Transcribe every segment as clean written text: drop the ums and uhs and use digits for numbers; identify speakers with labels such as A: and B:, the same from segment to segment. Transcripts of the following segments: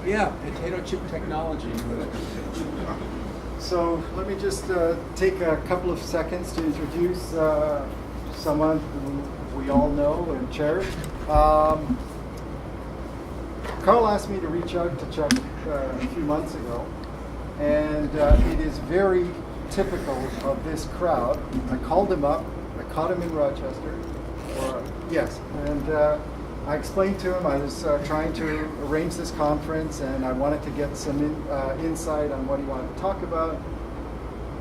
A: Yeah, potato chip technology.
B: So let me just take a couple of seconds to introduce someone who we all know and cherish. Carl asked me to reach out to Chuck a few months ago, and it is very typical of this crowd. I called him up, I caught him in Rochester, and I explained to him I was trying to arrange this conference and I wanted to get some insight on what he wanted to talk about.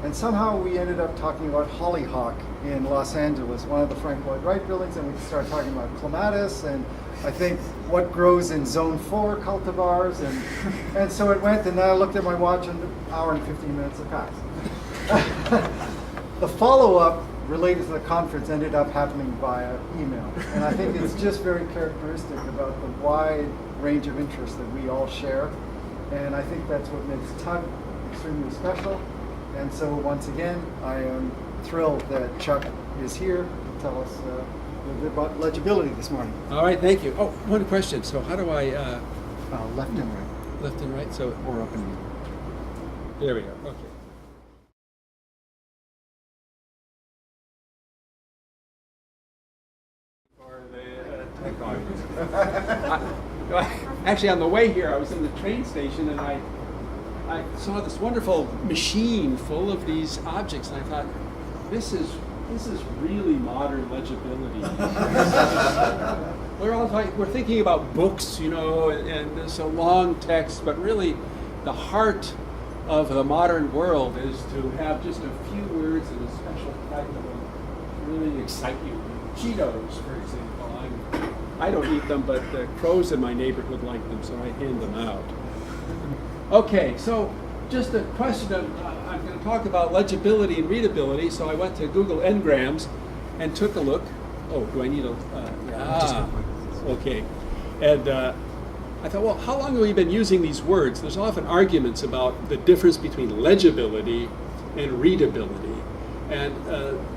B: And somehow we ended up talking about hollyhock in Los Angeles, one of the Frank Lloyd Wright buildings, and we started talking about clematis and I think what grows in Zone 4 cultivars, and so it went, and then I looked at my watch and an hour and 15 minutes had passed. The follow-up related to the conference ended up happening via email, and I think it's just very characteristic about the wide range of interests that we all share, and I think that's what makes TUG extremely special. And so once again, I am thrilled that Chuck is here to tell us a little bit about legibility this morning.
A: All right, thank you. Oh, one question. So how do I...
B: left and right.
A: Left and right, so...
B: Or up and down.
A: There we go, okay. Actually, on the way here, I was in the train station and I saw this wonderful machine full of these objects, and I thought, this is really modern legibility. We're thinking about books, you know, and there's a long text, but really the heart of the modern world is to have just a few words and a special type that will really excite you. Cheetos, for example. I don't eat them, but the crows in my neighborhood like them, so I hand them out. Okay, so just a question of, I'm going to talk about legibility and readability, so I went to Google Ngrams and took a look. Oh, do I need a... okay. And I thought, well, how long have we been using these words? There's often arguments about the difference between legibility and readability. And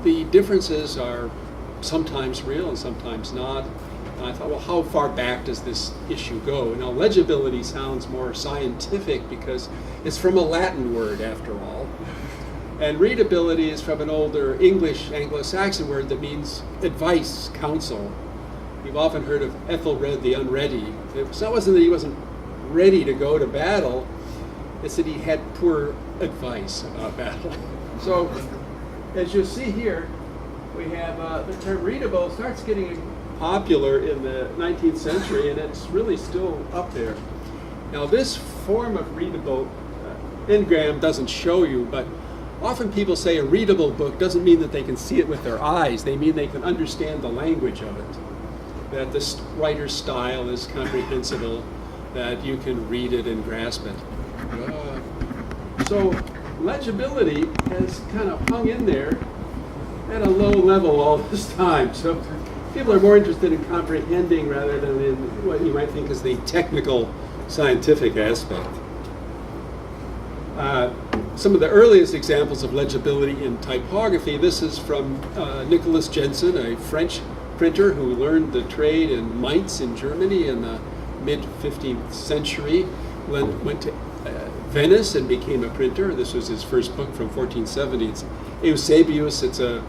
A: the differences are sometimes real and sometimes not. And I thought, well, how far back does this issue go? Now, legibility sounds more scientific because it's from a Latin word, after all. And readability is from an older English Anglo-Saxon word that means advice, counsel. You've often heard of Ethelred the Unready. So it wasn't that he wasn't ready to go to battle, it's that he had poor advice about battle. So, as you see here, we have the term readable starts getting popular in the 19th century, and it's really still up there. Now, this form of readable, Ngram doesn't show you, but often people say a readable book doesn't mean that they can see it with their eyes. They mean they can understand the language of it, that the writer's style is comprehensible, that you can read it and grasp it. So legibility has kind of hung in there at a low level all this time. So people are more interested in comprehending rather than in what you might think is the technical scientific aspect. Some of the earliest examples of legibility in typography, this is from Nicholas Jensen, a French printer who learned the trade in Mainz in Germany in the mid-15th century, went to Venice and became a printer. This was his first book from 1470. It's Eusebius. It's a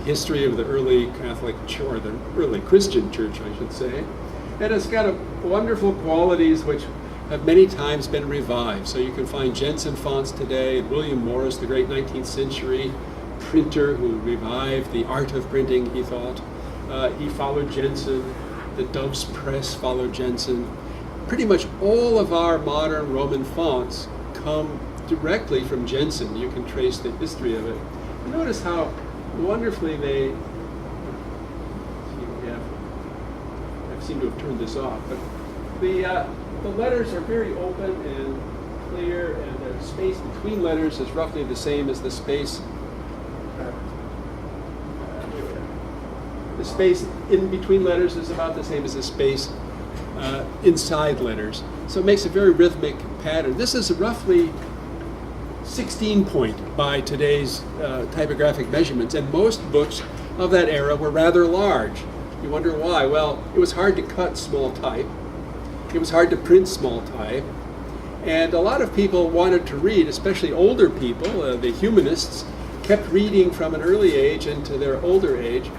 A: history of the early Catholic Church, or the early Christian Church, I should say. And it's got wonderful qualities which have many times been revived. So you can find Jensen fonts today, and William Morris, the great 19th century printer who revived the art of printing, he thought. He followed Jensen. The Dove's Press followed Jensen. Pretty much all of our modern Roman fonts come directly from Jensen. You can trace the history of it. Notice how wonderfully they, I seem to have turned this off, but the letters are very open and clear, and the space between letters is roughly the same as the space in between letters is about the same as the space inside letters. So it makes a very rhythmic pattern. This is roughly 16 point by today's typographic measurements, and most books of that era were rather large. You wonder why? Well, it was hard to cut small type. It was hard to print small type. And a lot of people wanted to read, especially older people, the humanists, kept reading from an early age into their older age.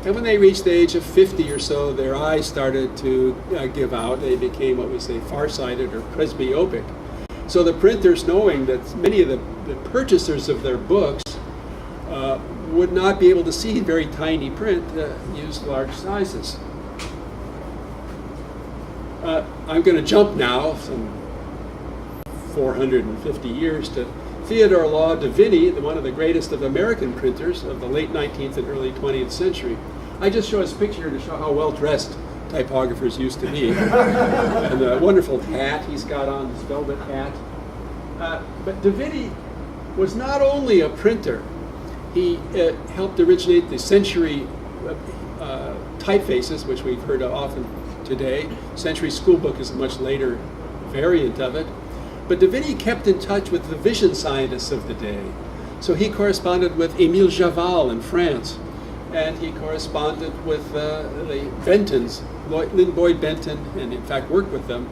A: And when they reached the age of 50 or so, their eyes started to give out. They became what we say farsighted or presbyopic. So the printers, knowing that many of the purchasers of their books would not be able to see very tiny print, used large sizes. I'm going to jump now some 450 years to Theodore Law de Vinny, one of the greatest of American printers of the late 19th and early 20th century. I just show his picture to show how well-dressed typographers used to be. And the wonderful hat he's got on, this velvet hat. But de Vinny was not only a printer, he helped originate the century typefaces, which we've heard of often today. Century Schoolbook is a much later variant of it. But de Vinny kept in touch with the vision scientists of the day. So he corresponded with Émile Javal in France, and he corresponded with the Bentons, Lynn Boyd Benton, and in fact worked with them,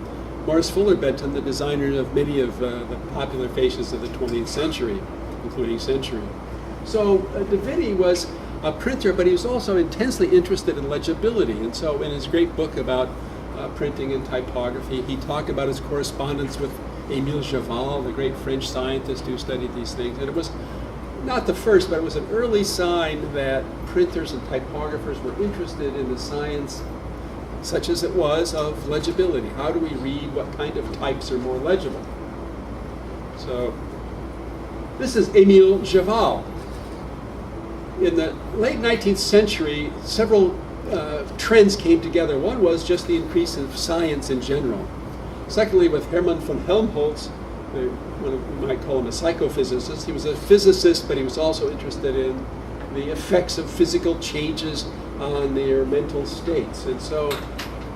A: Morris Fuller Benton, the designer of many of the popular faces of the 20th century, including Century. So de Vinny was a printer, but he was also intensely interested in legibility. And so in his great book about printing and typography, he talked about his correspondence with Émile Javal, the great French scientist who studied these things. And it was not the first, but it was an early sign that printers and typographers were interested in the science, such as it was, of legibility. How do we read? What kind of types are more legible? So this is Émile Javal. In the late 19th century, several trends came together. One was just the increase of science in general. Secondly, with Hermann von Helmholtz, we might call him a psychophysicist. He was a physicist, but he was also interested in the effects of physical changes on their mental states. And so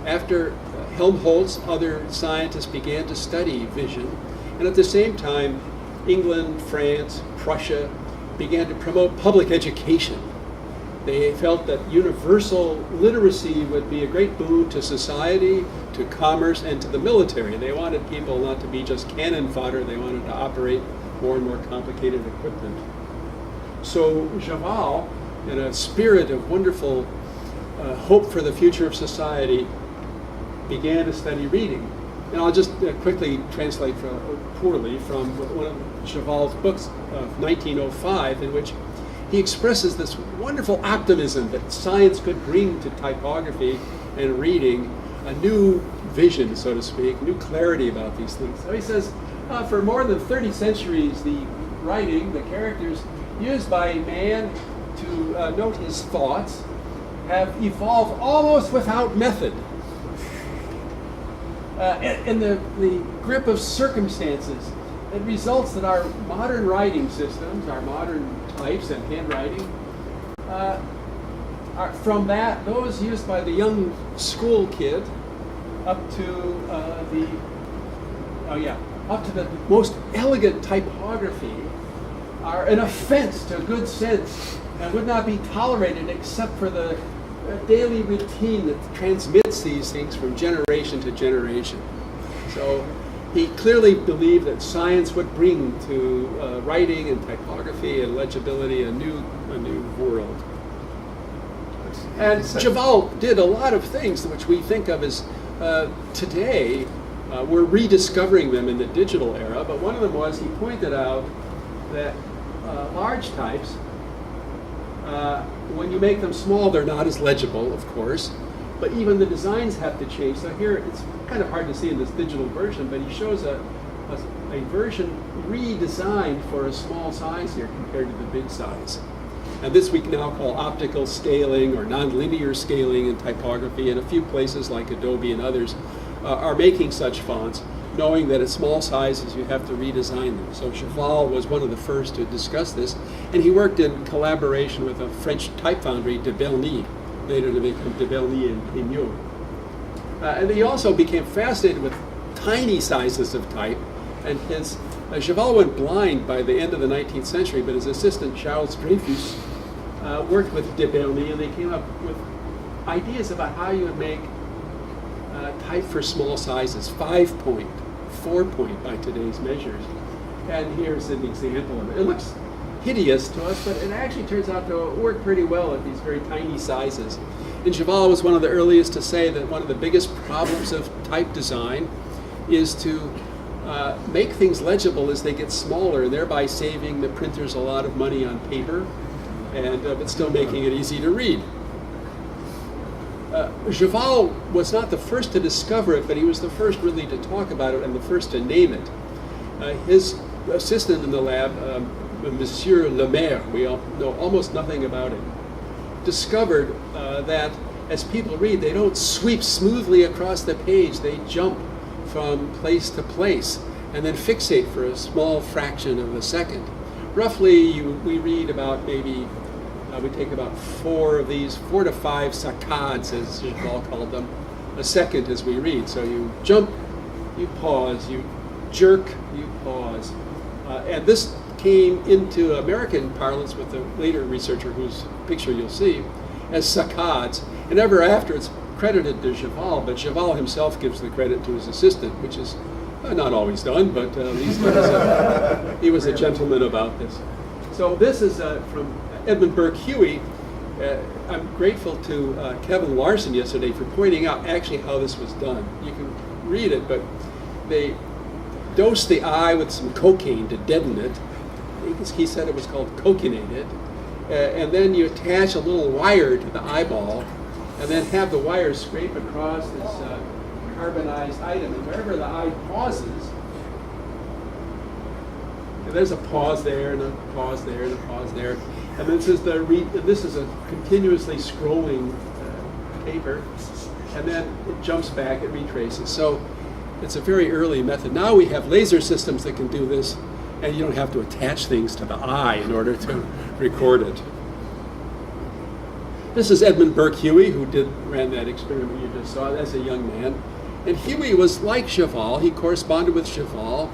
A: after Helmholtz, other scientists began to study vision. And at the same time, England, France, Prussia began to promote public education. They felt that universal literacy would be a great boon to society, to commerce, and to the military. They wanted people not to be just cannon fodder. They wanted to operate more and more complicated equipment. So Javal, in a spirit of wonderful hope for the future of society, began to study reading. And I'll just quickly translate poorly from one of Javal's books of 1905, in which he expresses this wonderful optimism that science could bring to typography and reading a new vision, so to speak, new clarity about these things. So he says, for more than 30 centuries, the writing, the characters used by man to note his thoughts, have evolved almost without method. In the grip of circumstances, it results that our modern writing systems, our modern types and handwriting, are from those used by the young school kid up to the most elegant typography, are an offense to good sense and would not be tolerated except for the daily routine that transmits these things from generation to generation. So he clearly believed that science would bring to writing and typography and legibility a new world. And Javal did a lot of things which we think of as today, we're rediscovering them in the digital era, but one of them was he pointed out that large types, when you make them small, they're not as legible, of course, but even the designs have to change. So here, it's kind of hard to see in this digital version, but he shows a version redesigned for a small size here compared to the big size. And this we now call optical scaling or nonlinear scaling in typography, and a few places like Adobe and others are making such fonts, knowing that at small sizes you have to redesign them. So Javal was one of the first to discuss this, and he worked in collaboration with a French type foundry, de Berny, later to become de Berny and Pignot. And he also became fascinated with tiny sizes of type, and Javal went blind by the end of the 19th century, but his assistant Charles Dreyfus worked with de Berny, and they came up with ideas about how you would make type for small sizes, 5-point, 4-point by today's measures. And here's an example of it. It looks hideous to us, but it actually turns out to work pretty well at these very tiny sizes. And Cheval was one of the earliest to say that one of the biggest problems of type design is to make things legible as they get smaller, thereby saving the printers a lot of money on paper, and but still making it easy to read. Cheval was not the first to discover it, but he was the first really to talk about it and the first to name it. His assistant in the lab, Monsieur Lemaire, we all know almost nothing about him, discovered that as people read, they don't sweep smoothly across the page, they jump from place to place and then fixate for a small fraction of a second. Roughly, we read about maybe, we take about 4 of these, 4 to 5 saccades, as Cheval called them, a second as we read. So you jump, you pause, you jerk, you pause. And this came into American parlance with a later researcher whose picture you'll see as saccades. And ever after it's credited to Cheval, but Cheval himself gives the credit to his assistant, which is not always done, but at least he was a gentleman about this. So this is from Edmund Burke Huey. I'm grateful to Kevin Larson yesterday for pointing out actually how this was done. You can read it, but they dosed the eye with some cocaine to deaden it. He said it was called cocainated. And then you attach a little wire to the eyeball, and then have the wire scrape across this carbonized item. And wherever the eye pauses, and there's a pause there, and a pause there, and a pause there. And this is a continuously scrolling paper, and then it jumps back, it retraces. So it's a very early method. Now we have laser systems that can do this, and you don't have to attach things to the eye in order to record it. This is Edmund Burke Huey, who ran that experiment you just saw as a young man. And Huey was like Cheval. He corresponded with Cheval.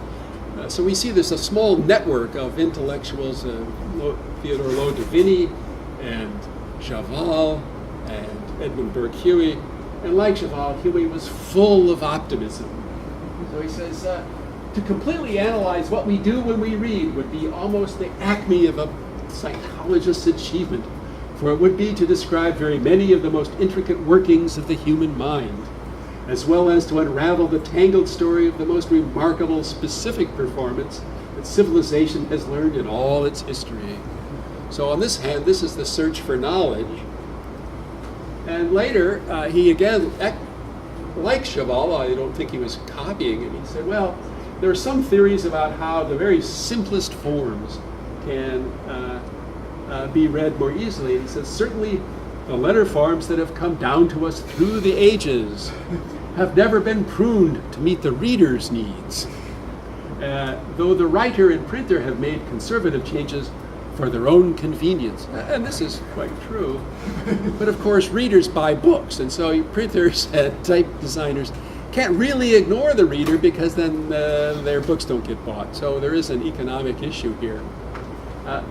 A: So we see there's a small network of intellectuals, Theodore Lowe de Vinny and Cheval and Edmund Burke Huey. And like Cheval, Huey was full of optimism. So he says, to completely analyze what we do when we read would be almost the acme of a psychologist's achievement, for it would be to describe very many of the most intricate workings of the human mind, as well as to unravel the tangled story of the most remarkable specific performance that civilization has learned in all its history. So on this hand, this is the search for knowledge. And later, he again, like Cheval, I don't think he was copying him, he said, well, there are some theories about how the very simplest forms can be read more easily. And he says, certainly the letter forms that have come down to us through the ages have never been pruned to meet the reader's needs, though the writer and printer have made conservative changes for their own convenience. And this is quite true. But of course, readers buy books, and so printers and type designers can't really ignore the reader, because then their books don't get bought. So there is an economic issue here.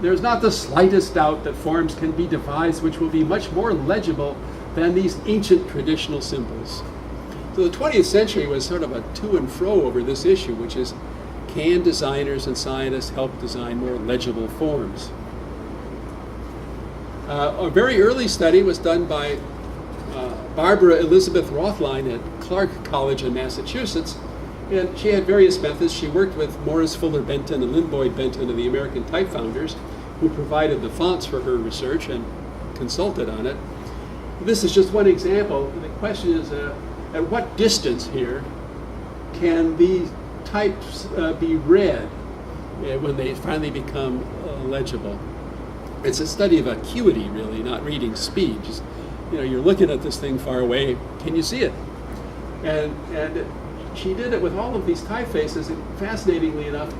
A: There's not the slightest doubt that forms can be devised which will be much more legible than these ancient traditional symbols. So the 20th century was sort of a to and fro over this issue, which is, can designers and scientists help design more legible forms? A very early study was done by Barbara Elizabeth Rothline at Clark College in Massachusetts, and she had various methods. She worked with Morris Fuller Benton and Lynn Boyd Benton of the American Type Founders, who provided the fonts for her research and consulted on it. This is just one example. The question is, at what distance here can these types be read when they finally become legible? It's a study of acuity, really, not reading speed. Just, you're looking at this thing far away. Can you see it? And she did it with all of these typefaces, and fascinatingly enough,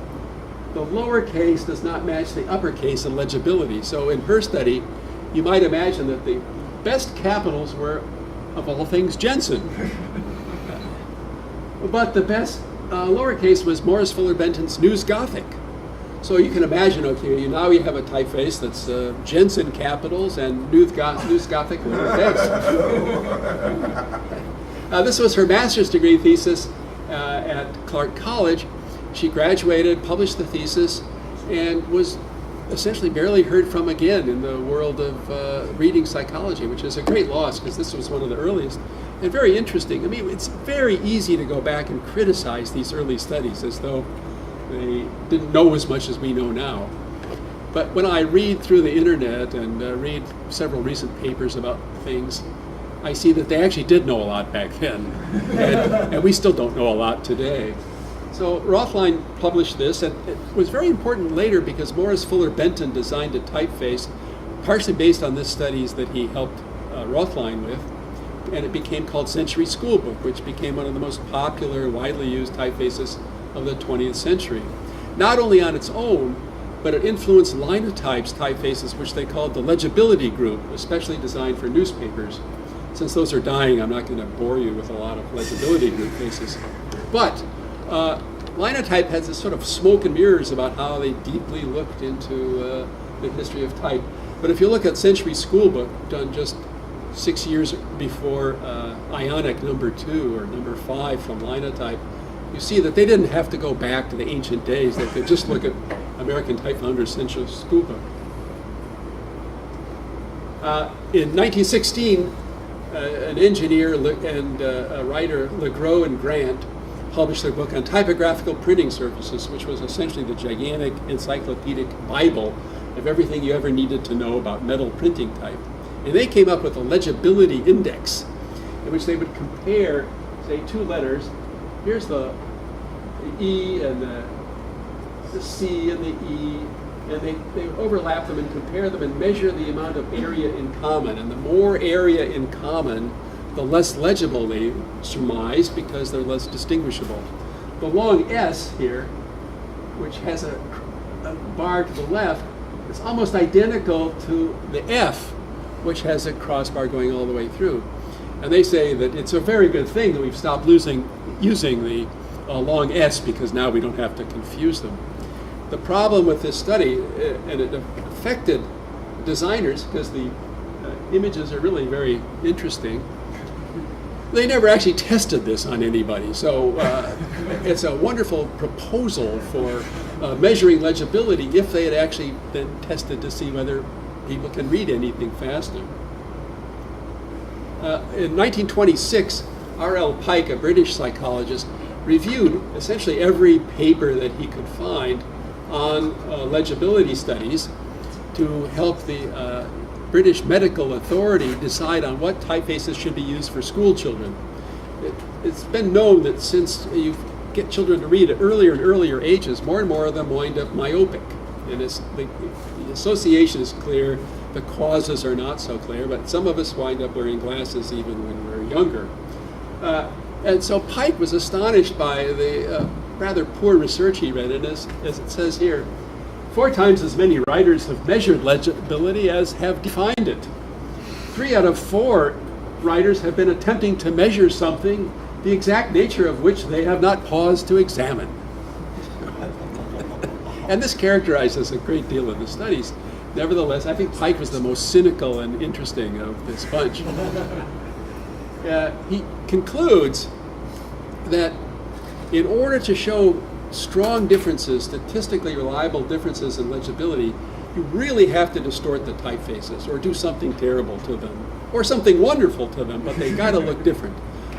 A: the lowercase does not match the uppercase in legibility. So in her study, you might imagine that the best capitals were, of all things, Jensen. But the best lowercase was Morris Fuller Benton's News Gothic. So you can imagine, okay, now you have a typeface that's Jensen capitals and News Gothic lowercase. This was her master's degree thesis, at Clark College. She graduated, published the thesis, and was essentially barely heard from again in the world of reading psychology, which is a great loss because this was one of the earliest and very interesting. I mean, it's very easy to go back and criticize these early studies as though they didn't know as much as we know now. But when I read through the internet and read several recent papers about things, I see that they actually did know a lot back then, and we still don't know a lot today. So Rothlein published this, and it was very important later because Morris Fuller Benton designed a typeface, partially based on this studies that he helped Rothlein with, and it became called Century Schoolbook, which became one of the most popular, widely used typefaces of the 20th century. Not only on its own, but it influenced Linotype's typefaces, which they called the legibility group, especially designed for newspapers. Since those are dying, I'm not going to bore you with a lot of legibility group faces. But Linotype has this sort of smoke and mirrors about how they deeply looked into the history of type. But if you look at Century Schoolbook, done just 6 years before Ionic number 2 or number 5 from Linotype, you see that they didn't have to go back to the ancient days. They could just look at American Type Founder's Century Schoolbook. In 1916, an engineer and a writer, Legros and Grant, published their book on typographical printing surfaces, which was essentially the gigantic encyclopedic Bible of everything you ever needed to know about metal printing type. And they came up with a legibility index in which they would compare, say, two letters. Here's the E and the C and the E, and they overlap them and compare them and measure the amount of area in common. And the more area in common, the less legible they surmise because they're less distinguishable. The long S here, which has a bar to the left, is almost identical to the F, which has a crossbar going all the way through. And they say that it's a very good thing that we've stopped using the long S because now we don't have to confuse them. The problem with this study, and it affected designers because the images are really very interesting, they never actually tested this on anybody. So it's a wonderful proposal for measuring legibility if they had actually been tested to see whether people can read anything faster. In 1926, R.L. Pike, a British psychologist, reviewed essentially every paper that he could find on legibility studies to help the British medical authority decide on what typefaces should be used for school children. It's been known that since you get children to read at earlier and earlier ages, more and more of them wind up myopic. And the association is clear, the causes are not so clear, but some of us wind up wearing glasses even when we're younger. And so Pike was astonished by the rather poor research he read, and as it says here, 4 times as many writers have measured legibility as have defined it. 3 out of 4 writers have been attempting to measure something, the exact nature of which they have not paused to examine. And this characterizes a great deal of the studies. Nevertheless, I think Pike was the most cynical and interesting of this bunch. He concludes that in order to show strong differences, statistically reliable differences in legibility, you really have to distort the typefaces or do something terrible to them or something wonderful to them, but they got to look different.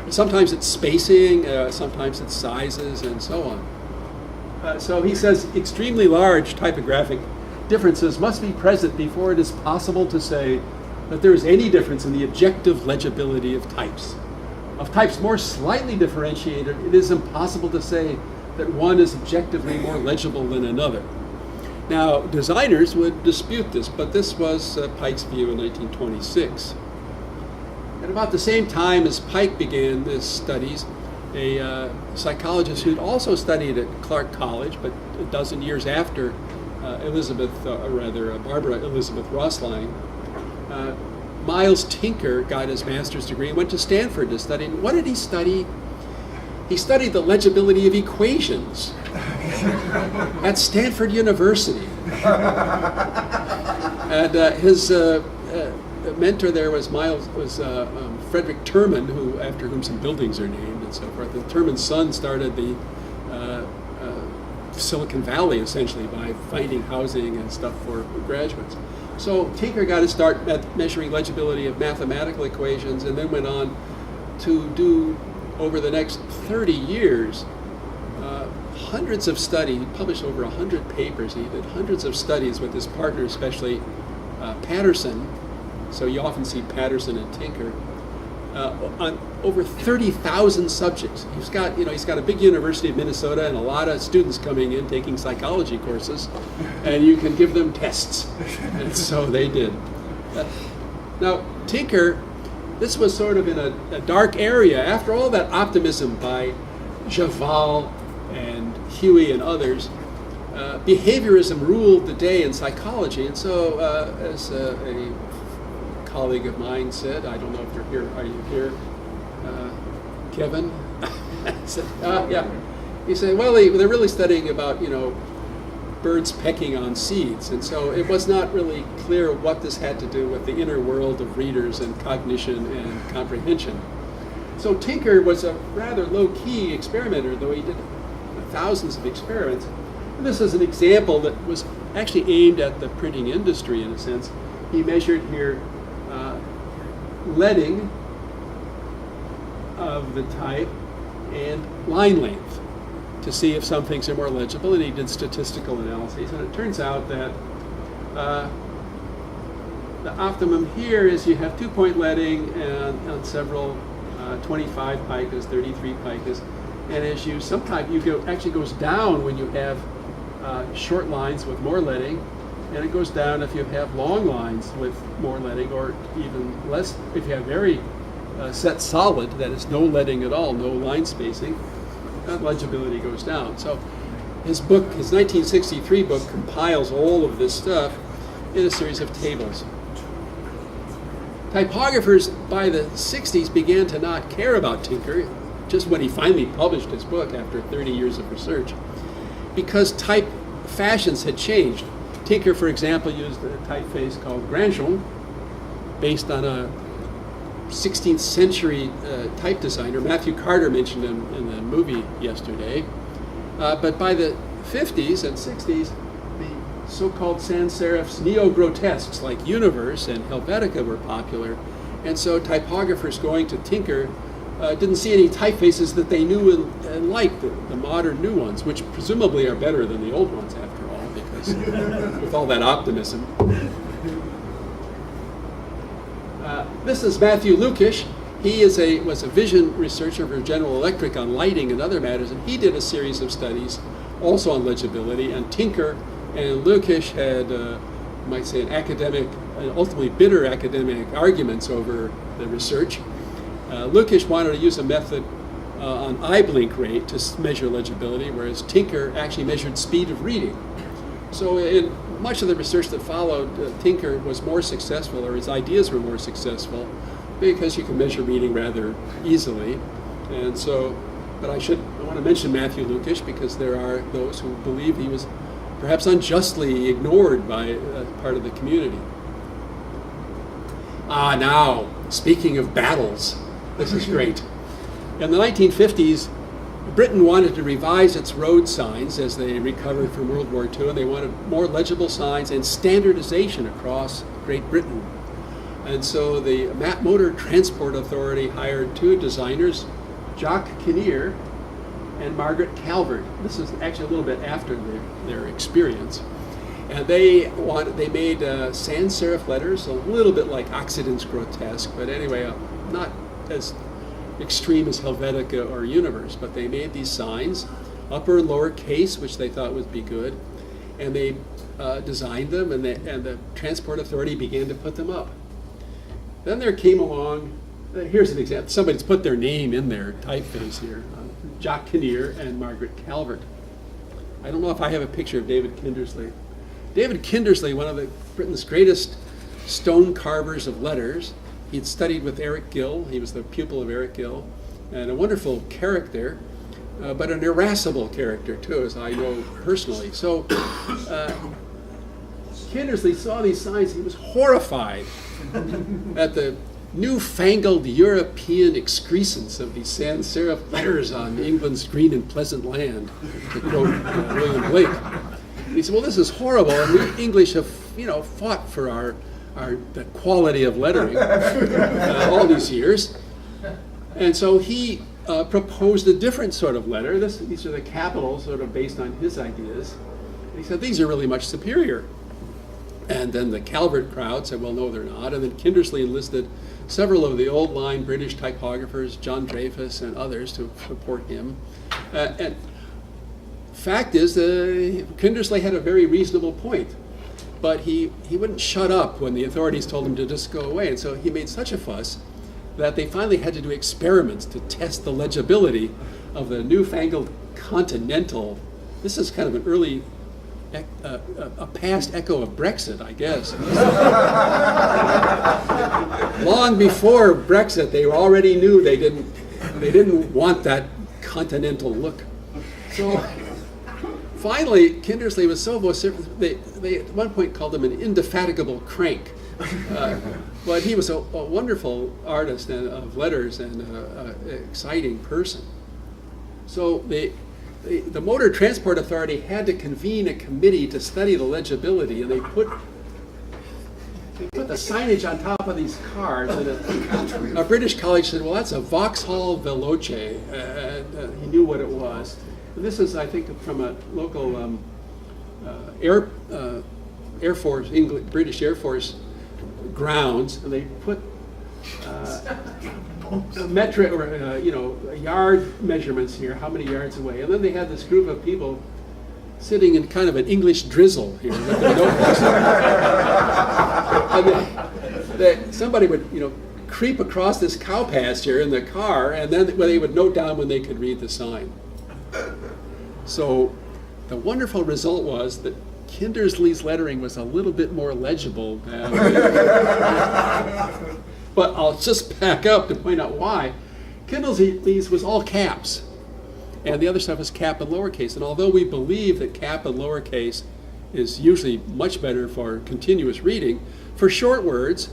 A: Sometimes it's spacing, sometimes it's sizes, and so on. So he says extremely large typographic differences must be present before it is possible to say that there is any difference in the objective legibility of types. Of types more slightly differentiated, it is impossible to say that one is objectively more legible than another. Now, designers would dispute this, but this was Pike's view in 1926. At about the same time as Pike began his studies, a psychologist who'd also studied at Clark College, but a dozen years after Barbara Elizabeth Rothlein, Miles Tinker got his master's degree and went to Stanford to study. And what did he study? He studied the legibility of equations at Stanford University. And his mentor there was Frederick Terman, after whom some buildings are named and so forth. And Terman's son started the Silicon Valley, essentially, by finding housing and stuff for graduates. So Tinker got to start measuring legibility of mathematical equations, and then went on to do, over the next 30 years, hundreds of studies. He published over 100 papers. He did hundreds of studies with his partner, especially Patterson. So you often see Patterson and Tinker on over 30,000 subjects. He's got a big University of Minnesota and a lot of students coming in taking psychology courses, and you can give them tests. And so they did. Now, Tinker, this was sort of in a dark area. After all that optimism by Javal and Huey and others, behaviorism ruled the day in psychology. And so, as a colleague of mine said, I don't know if you're here, are you here, Kevin? Said, yeah. He said, well, they're really studying about, birds pecking on seeds. And so it was not really clear what this had to do with the inner world of readers and cognition and comprehension. So Tinker was a rather low-key experimenter, though he did thousands of experiments. And this is an example that was actually aimed at the printing industry, in a sense. He measured here leading of the type and line length to see if some things are more legible, and he did statistical analyses, and it turns out that the optimum here is you have 2-point leading and on several 25 picas, 33 picas, and as you sometimes actually goes down when you have short lines with more leading, and it goes down if you have long lines with more leading, or even less if you have very set solid, that is no leading at all, no line spacing, that legibility goes down. So his book, his 1963 book, compiles all of this stuff in a series of tables. Typographers by the 60s began to not care about Tinker, just when he finally published his book after 30 years of research, because type fashions had changed. Tinker, for example, used a typeface called Grandjean, based on a 16th century type designer. Matthew Carter mentioned him in the movie yesterday. But by the 50s and 60s, the so-called sans serifs neo-grotesques like Universe and Helvetica were popular. And so typographers going to Tinker didn't see any typefaces that they knew and liked, the modern new ones, which presumably are better than the old ones after all, because with all that optimism. This is Matthew Lukish. He was a vision researcher for General Electric on lighting and other matters, and he did a series of studies also on legibility. And Tinker and Lukish had, you might say, an academic, ultimately bitter academic arguments over the research. Lukish wanted to use a method on eye blink rate to measure legibility, whereas Tinker actually measured speed of reading. So in much of the research that followed, Tinker was more successful, or his ideas were more successful, because you can measure reading rather easily. And so, but I want to mention Matthew Lukish, because there are those who believe he was perhaps unjustly ignored by part of the community. Now, speaking of battles, this is great. In the 1950s, Britain wanted to revise its road signs as they recovered from World War II, and they wanted more legible signs and standardization across Great Britain. And so the Motor Transport Authority hired two designers, Jock Kinnear and Margaret Calvert. This is actually a little bit after their experience. And they made sans serif letters, a little bit like Occident's grotesque, but anyway, not as extreme as Helvetica or Universe, but they made these signs, upper and lower case, which they thought would be good, and they designed them, and the Transport Authority began to put them up. Then there came along, here's an example, somebody's put their name in their typeface here, Jock Kinnear and Margaret Calvert. I don't know if I have a picture of David Kindersley. David Kindersley, one of Britain's greatest stone carvers of letters. He had studied with Eric Gill. He was the pupil of Eric Gill, and a wonderful character, but an irascible character too, as I know personally. So Kindersley saw these signs. He was horrified at the newfangled European excrescence of these sans serif letters on England's green and pleasant land, to quote William Blake. And he said, well, this is horrible, and we English have, fought for the quality of lettering all these years. And so he proposed a different sort of letter. These are the capitals sort of based on his ideas. And he said, these are really much superior. And then the Calvert crowd said, well, no, they're not. And then Kindersley enlisted several of the old line British typographers, John Dreyfus and others, to support him. And fact is, Kindersley had a very reasonable point. But he wouldn't shut up when the authorities told him to just go away. And so he made such a fuss that they finally had to do experiments to test the legibility of the newfangled Continental. This is kind of an early, a past echo of Brexit, I guess. Long before Brexit, they already knew they didn't want that continental look. So finally, Kindersley was so vociferous, they at one point called him an indefatigable crank. But he was a wonderful artist and of letters and an exciting person. So the Motor Transport Authority had to convene a committee to study the legibility, and they put the signage on top of these cars. And a British colleague said, well, that's a Vauxhall Veloce. He knew what it was. And this is, I think, from a local Air Force, British Air Force grounds, and they put metric or yard measurements here, how many yards away, and then they had this group of people sitting in kind of an English drizzle here. And somebody would creep across this cow pasture in the car, and then they would note down when they could read the sign. So the wonderful result was that Kindersley's lettering was a little bit more legible than but I'll just back up to point out why. Kindersley's was all caps, and the other stuff is cap and lowercase. And although we believe that cap and lowercase is usually much better for continuous reading, for short words,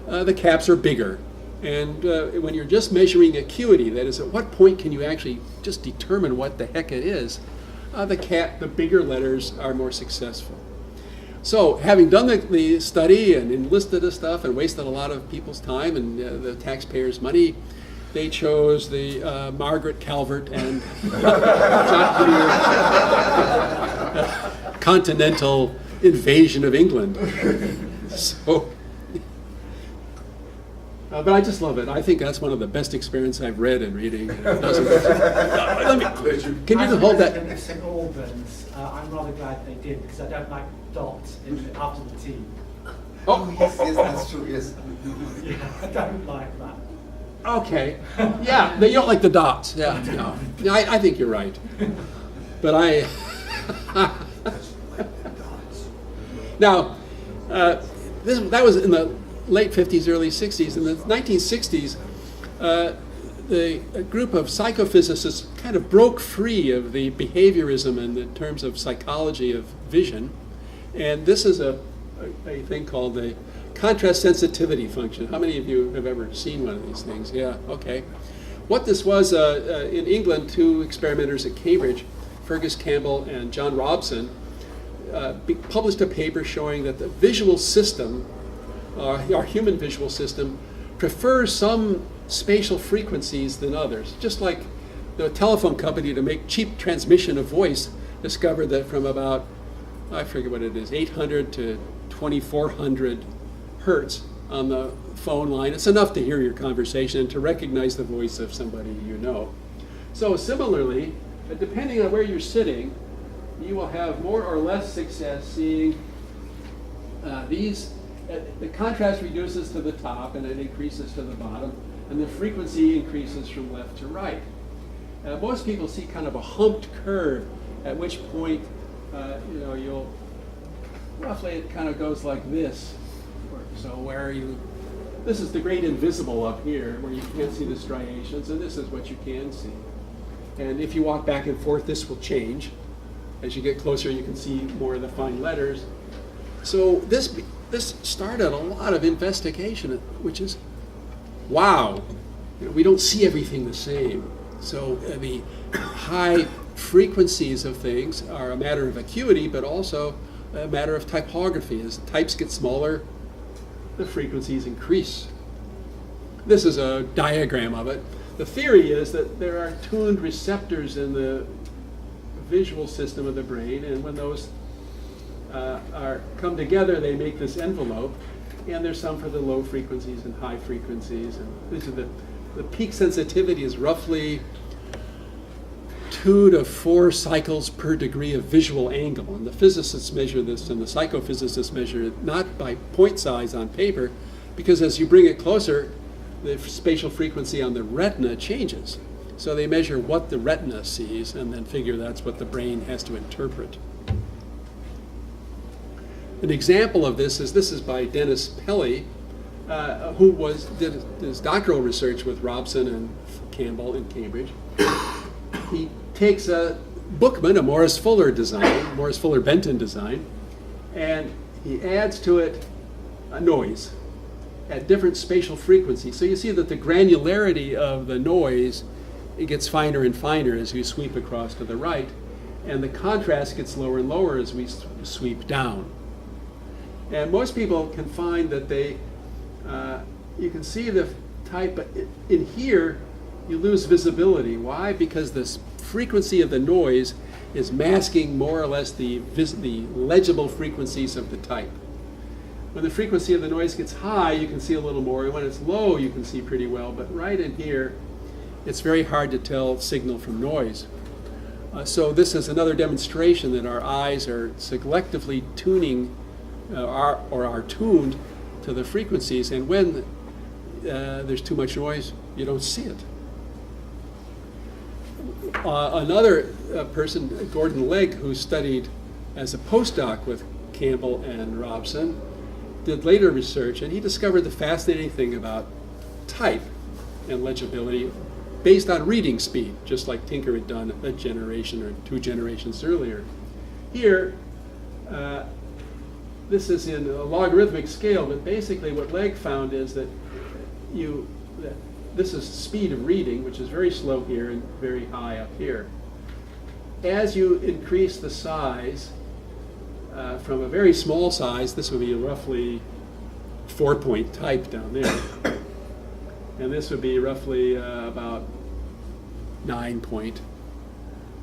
A: the caps are bigger. And when you're just measuring acuity, that is, at what point can you actually just determine what the heck it is, the bigger letters are more successful. So, having done the study and enlisted the stuff and wasted a lot of people's time and the taxpayers' money, they chose the Margaret Calvert and continental invasion of England. So, but I just love it. I think that's one of the best experiences I've read in reading. Can you hold that?
C: In St Albans, I'm rather glad they did, because I don't like dots after the T.
D: Oh, yes, that's true, yes.
C: Yeah, I don't like that.
A: Okay. Yeah, you don't like the dots. Yeah, no. I think you're right. But now, that was in the late 50s, early 60s. In the 1960s, a group of psychophysicists kind of broke free of the behaviorism in the terms of psychology of vision. And this is a thing called the contrast sensitivity function. How many of you have ever seen one of these things? Yeah, okay. What this was, in England, two experimenters at Cambridge, Fergus Campbell and John Robson, published a paper showing that the visual system, our human visual system, prefers some spatial frequencies than others. Just like the telephone company, to make cheap transmission of voice, discovered that from about, I forget what it is, 800 to 2400 hertz on the phone line, it's enough to hear your conversation and to recognize the voice of somebody you know. So similarly, depending on where you're sitting, you will have more or less success seeing these. The contrast reduces to the top and it increases to the bottom, and the frequency increases from left to right. Most people see kind of a humped curve, at which point you'll roughly, it kind of goes like this. So this is the great invisible up here, where you can't see the striations, and this is what you can see. And if you walk back and forth, this will change. As you get closer, you can see more of the fine letters. So this started a lot of investigation, which is wow, we don't see everything the same. So the high frequencies of things are a matter of acuity, but also a matter of typography. As types get smaller, the frequencies increase. This is a diagram of it. The theory is that there are tuned receptors in the visual system of the brain, and when those come together, they make this envelope, and there's some for the low frequencies and high frequencies. And these are the peak sensitivity is roughly 2 to 4 cycles per degree of visual angle. And the physicists measure this and the psychophysicists measure it not by point size on paper, because as you bring it closer, the spatial frequency on the retina changes. So they measure what the retina sees and then figure that's what the brain has to interpret. An example of this is by Dennis Pelly, who did his doctoral research with Robson and Campbell in Cambridge. He takes a Bookman, a Morris Fuller design, Morris Fuller Benton design, and he adds to it a noise at different spatial frequencies. So you see that the granularity of the noise, it gets finer and finer as we sweep across to the right, and the contrast gets lower and lower as we sweep down. And most people can find that you can see the type, but in here, you lose visibility. Why? Because the frequency of the noise is masking more or less the legible frequencies of the type. When the frequency of the noise gets high, you can see a little more. When it's low, you can see pretty well. But right in here, it's very hard to tell signal from noise. So this is another demonstration that our eyes are selectively tuning are tuned to the frequencies. And when there's too much noise, you don't see it. Another person, Gordon Legg, who studied as a postdoc with Campbell and Robson, did later research, and he discovered the fascinating thing about type and legibility based on reading speed, just like Tinker had done a generation or 2 generations earlier. Here, this is in a logarithmic scale, but basically what Legg found is that this is speed of reading, which is very slow here and very high up here. As you increase the size, from a very small size, this would be a roughly 4-point type down there. And this would be roughly about 9-point.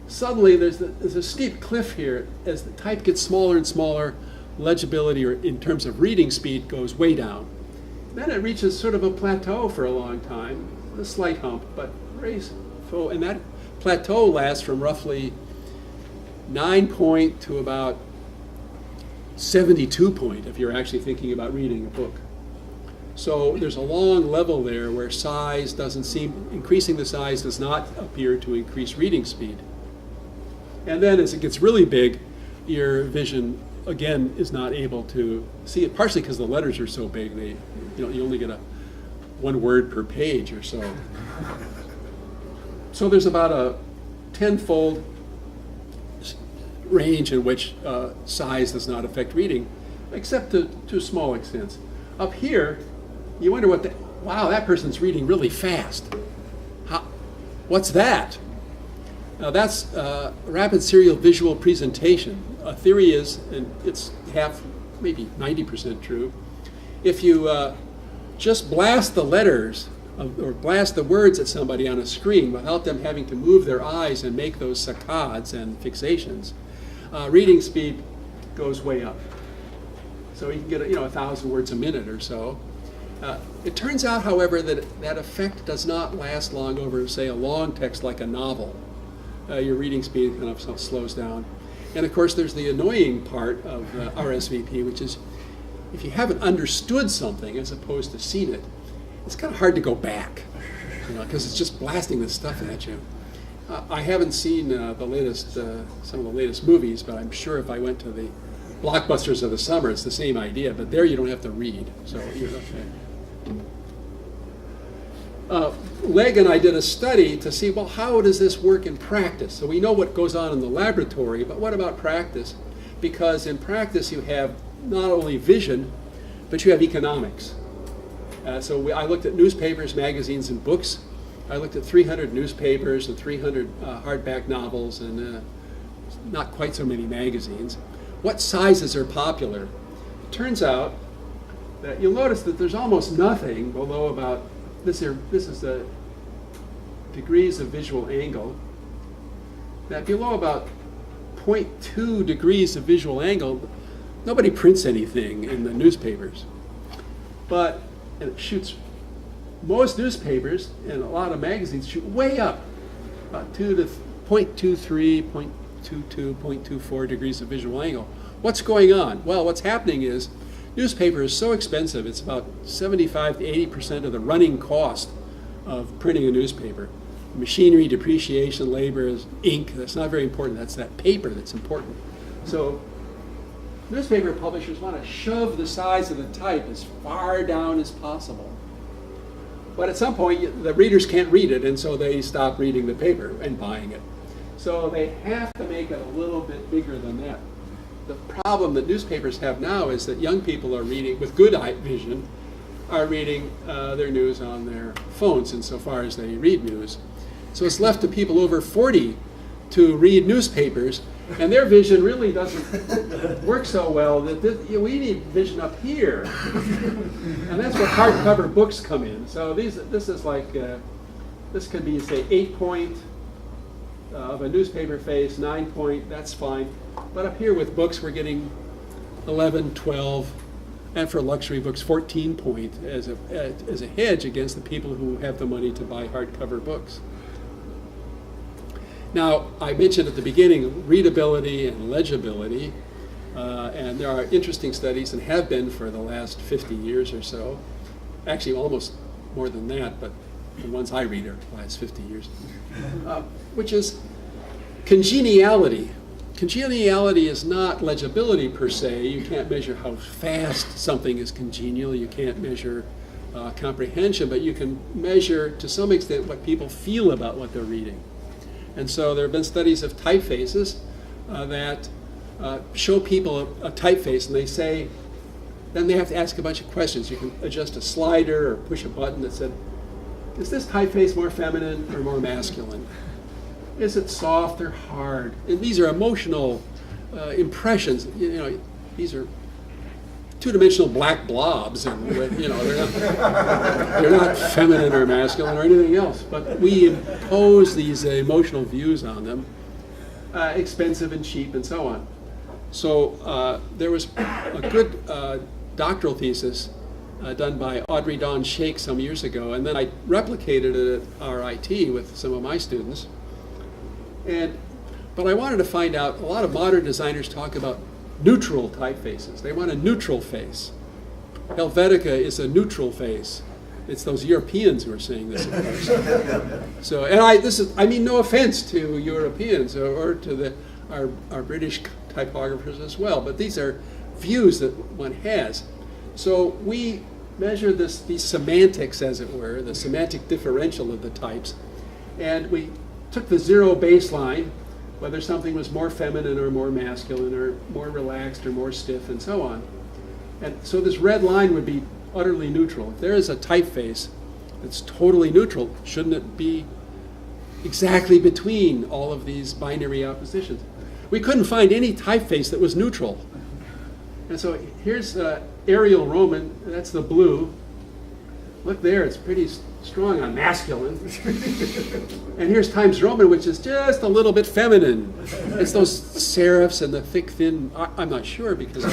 A: Suddenly there's a steep cliff here. As the type gets smaller and smaller, legibility, or in terms of reading speed, goes way down. Then it reaches sort of a plateau for a long time, a slight hump, but very full. And that plateau lasts from roughly 9-point to about 72-point if you're actually thinking about reading a book. So there's a long level there where size doesn't seem, increasing the size does not appear to increase reading speed. And then as it gets really big, your vision again is not able to see it, partially because the letters are so big, you only get 1 word per page or so. So there's about a 10-fold range in which size does not affect reading, except to small extents. Up here, you wonder wow, that person's reading really fast. What's that? Now that's rapid serial visual presentation. A theory is, and it's maybe 90% true, if you just blast the letters or blast the words at somebody on a screen without them having to move their eyes and make those saccades and fixations, reading speed goes way up. So you can get 1,000 words a minute or so. It turns out, however, that effect does not last long over, say, a long text like a novel. Your reading speed kind of slows down. And of course, there's the annoying part of RSVP, which is if you haven't understood something as opposed to seen it, it's kind of hard to go back, because it's just blasting this stuff at you. I haven't seen some of the latest movies, but I'm sure if I went to the blockbusters of the summer, it's the same idea. But there, you don't have to read, so you're okay. Legg and I did a study to see, well, how does this work in practice? So we know what goes on in the laboratory, but what about practice? Because in practice you have not only vision, but you have economics. I looked at newspapers, magazines, and books. I looked at 300 newspapers and 300 hardback novels and not quite so many magazines. What sizes are popular? It turns out that you'll notice that there's almost nothing below about, this is the degrees of visual angle. That below about 0.2 degrees of visual angle, nobody prints anything in the newspapers. But it shoots, most newspapers and a lot of magazines shoot way up, about 0.23, 0.22, 0.24 degrees of visual angle. What's going on? Well, what's happening is newspaper is so expensive, it's about 75 to 80% of the running cost of printing a newspaper. Machinery, depreciation, labor, ink, that's not very important. That's that paper that's important. So newspaper publishers want to shove the size of the type as far down as possible. But at some point, the readers can't read it, and so they stop reading the paper and buying it. So they have to make it a little bit bigger than that. The problem that newspapers have now is that young people are reading, with good eye vision, are reading their news on their phones insofar as they read news. So it's left to people over 40 to read newspapers, and their vision really doesn't work so well. We need vision up here, and that's where hardcover books come in. So this is like this could be, say, 8-point of a newspaper face, 9-point. That's fine. But up here with books, we're getting 11, 12, and for luxury books, 14-point as a hedge against the people who have the money to buy hardcover books. Now, I mentioned at the beginning readability and legibility, and there are interesting studies, and have been for the last 50 years or so. Actually, almost more than that, but the ones I read are the last 50 years, which is congeniality. Congeniality is not legibility per se. You can't measure how fast something is congenial. You can't measure comprehension, but you can measure to some extent what people feel about what they're reading. And so there have been studies of typefaces that show people a typeface, and they say, then they have to ask a bunch of questions. You can adjust a slider or push a button that said, is this typeface more feminine or more masculine? Is it soft or hard? And these are emotional impressions. These are two-dimensional black blobs, and they're not feminine or masculine or anything else. But we impose these emotional views on them, expensive and cheap, and so on. So there was a good doctoral thesis done by Audrey Dawn Shake some years ago, and then I replicated it at RIT with some of my students. But I wanted to find out, a lot of modern designers talk about neutral typefaces. They want a neutral face. Helvetica is a neutral face. It's those Europeans who are saying this, of course. So, and I mean no offense to Europeans or to our British typographers as well, but these are views that one has. So we measure these semantics, as it were, the semantic differential of the types, and we took the zero baseline, whether something was more feminine or more masculine or more relaxed or more stiff and so on. And so this red line would be utterly neutral. If there is a typeface that's totally neutral, shouldn't it be exactly between all of these binary oppositions? We couldn't find any typeface that was neutral. And so here's Arial Roman, that's the blue. Look there, it's pretty strong on masculine. And here's Times Roman, which is just a little bit feminine. It's those serifs and the thick, thin, I'm not sure, because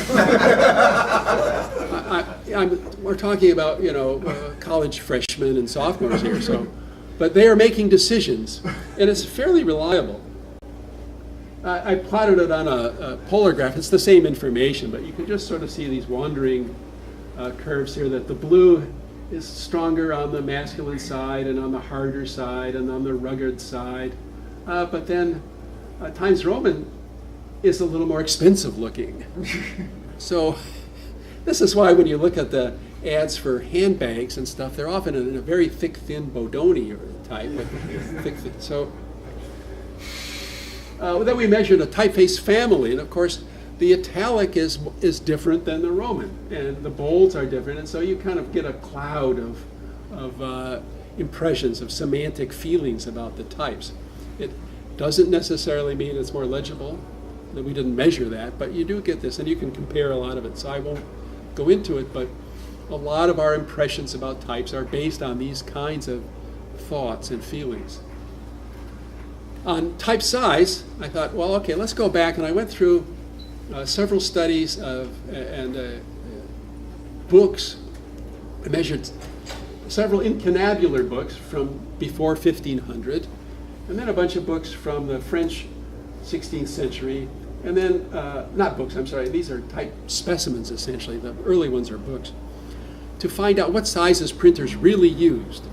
A: we're talking about, college freshmen and sophomores here, so. But they are making decisions, and it's fairly reliable. I plotted it on a polar graph. It's the same information, but you can just sort of see these wandering curves here, that the blue is stronger on the masculine side and on the harder side and on the rugged side. But then Times Roman is a little more expensive looking. So this is why when you look at the ads for handbags and stuff, they're often in a very thick, thin Bodoni type. Thick, so then we measured a typeface family, and of course the italic is different than the Roman, and the bolds are different, and so you kind of get a cloud of impressions, of semantic feelings about the types. It doesn't necessarily mean it's more legible, that we didn't measure that, but you do get this, and you can compare a lot of it, so I won't go into it, but a lot of our impressions about types are based on these kinds of thoughts and feelings. On type size, I thought, well, okay, let's go back, and I went through several studies and books. I measured several incunabular books from before 1500, and then a bunch of books from the French 16th century, and then, not books, I'm sorry, these are type specimens essentially, the early ones are books, to find out what sizes printers really used.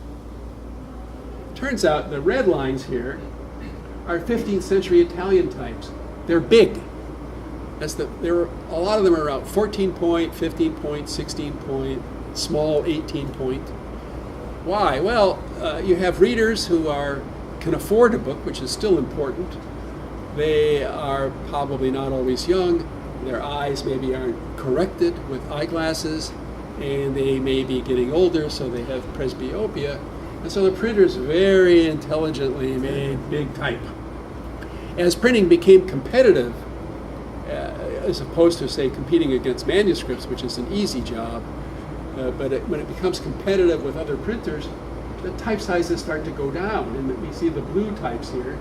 A: Turns out the red lines here are 15th century Italian types. They're big. A lot of them are around 14 point, 15 point, 16 point, small 18 point. Why? Well, you have readers who can afford a book, which is still important. They are probably not always young. Their eyes maybe aren't corrected with eyeglasses, and they may be getting older, so they have presbyopia. And so the printers very intelligently made big type. As printing became competitive, as opposed to, say, competing against manuscripts, which is an easy job, when it becomes competitive with other printers, the type sizes start to go down. And we see the blue types here,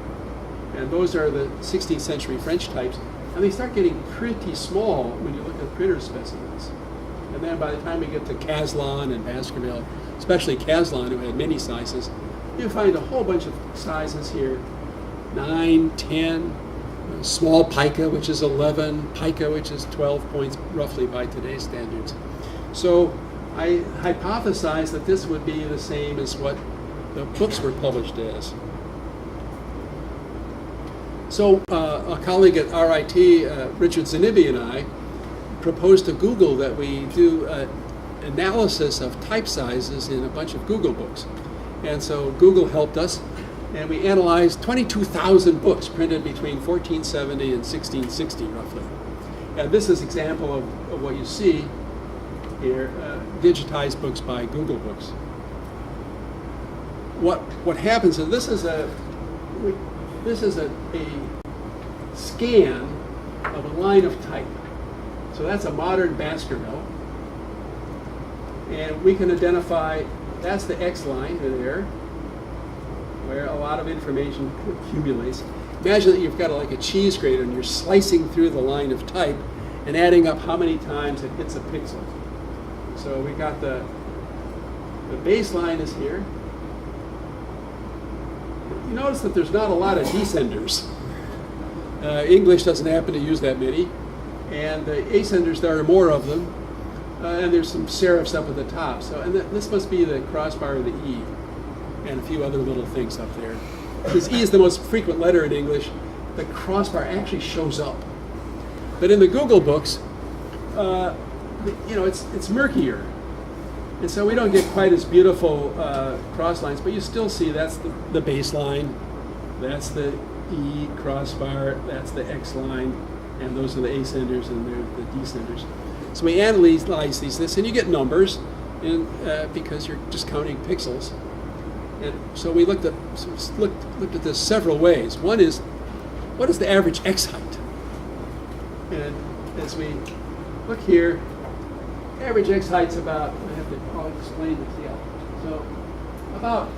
A: and those are the 16th century French types, and they start getting pretty small when you look at printer specimens. And then by the time we get to Caslon and Baskerville, especially Caslon, who had many sizes, you find a whole bunch of sizes here, 9, 10, small pica, which is 11, pica, which is 12 points, roughly by today's standards. So I hypothesized that this would be the same as what the books were published as. So a colleague at RIT, Richard Zanibi, and I proposed to Google that we do analysis of type sizes in a bunch of Google books. And so Google helped us, and we analyzed 22,000 books printed between 1470 and 1660, roughly. And this is an example of what you see here, digitized books by Google Books. What happens is this is a scan of a line of type. So that's a modern Baskerville. And we can identify, that's the X line there, where a lot of information accumulates. Imagine that you've got like a cheese grater and you're slicing through the line of type and adding up how many times it hits a pixel. So we got the baseline is here. You notice that there's not a lot of descenders. English doesn't happen to use that many. And the ascenders, there are more of them. And there's some serifs up at the top. So, and this must be the crossbar of the E, and a few other little things up there. Since E is the most frequent letter in English, the crossbar actually shows up. But in the Google books, it's murkier. And so we don't get quite as beautiful cross lines, but you still see that's the baseline, that's the E crossbar, that's the X line, and those are the ascenders and they're the descenders. So we analyze this, and you get numbers, and because you're just counting pixels. And so we looked at this several ways. One is, what is the average X height? And as we look here, average X height's about, I'll explain this, yeah. So about